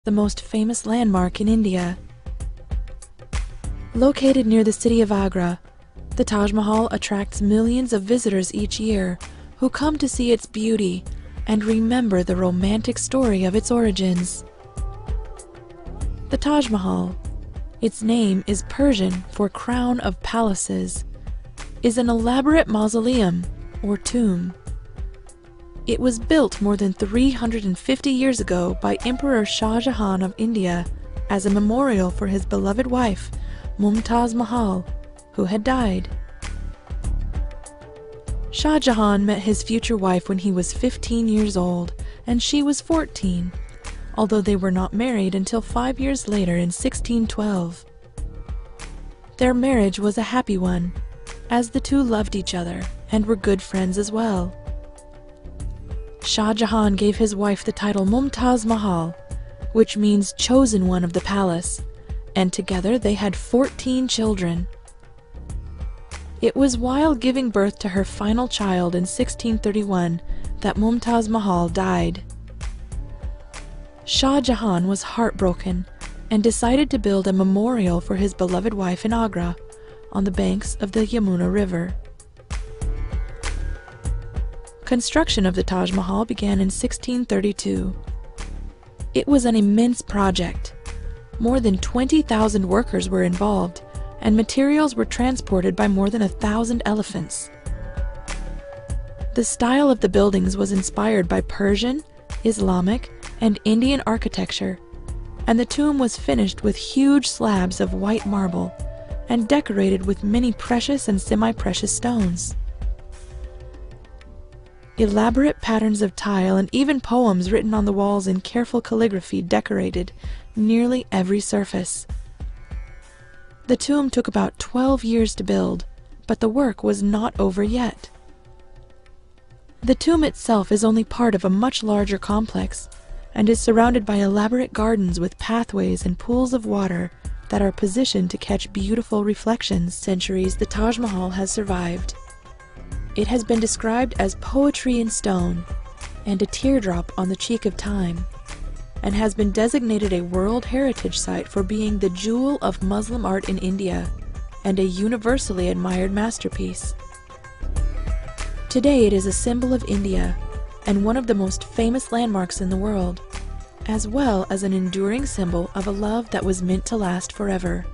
the most famous landmark in India. Located near the city of Agra, the Taj Mahal attracts millions of visitors each year who come to see its beauty and remember the romantic story of its origins. The Taj Mahal, its name is Persian for crown of palaces, is an elaborate mausoleum or tomb. It was built more than 350 years ago by Emperor Shah Jahan of India as a memorial for his beloved wife, Taj Mahal, who had died. Shah Jahan met his future wife when he was 15 years old and she was 14, although they were not married until 5 years later in 1612. Their marriage was a happy one, as the two loved each other and were good friends as well. Shah Jahan gave his wife the title Taj Mahal, which means chosen one of the palace, and together they had 14 children. It was while giving birth to her final child in 1631 that Taj Mahal died. Shah Jahan was heartbroken and decided to build a memorial for his beloved wife in Agra, on the banks of the Yamuna River. Construction of the Taj Mahal began in 1632. It was an immense project. More than 20,000 workers were involved, and materials were transported by more than 1,000 elephants. The style of the buildings was inspired by Persian, Islamic, and Indian architecture, and the tomb was finished with huge slabs of white marble and decorated with many precious and semi-precious stones. Elaborate patterns of tile and even poems written on the walls in careful calligraphy decorated nearly every surface. The tomb took about 12 years to build, but the work was not over yet. The tomb itself is only part of a much larger complex and is surrounded by elaborate gardens with pathways and pools of water that are positioned to catch beautiful reflections. Centuries the Taj Mahal has survived. It has been described as poetry in stone and a teardrop on the cheek of time, and has been designated a World Heritage Site for being the jewel of Muslim art in India and a universally admired masterpiece. Today it is a symbol of India and one of the most famous landmarks in the world, as well as an enduring symbol of a love that was meant to last forever.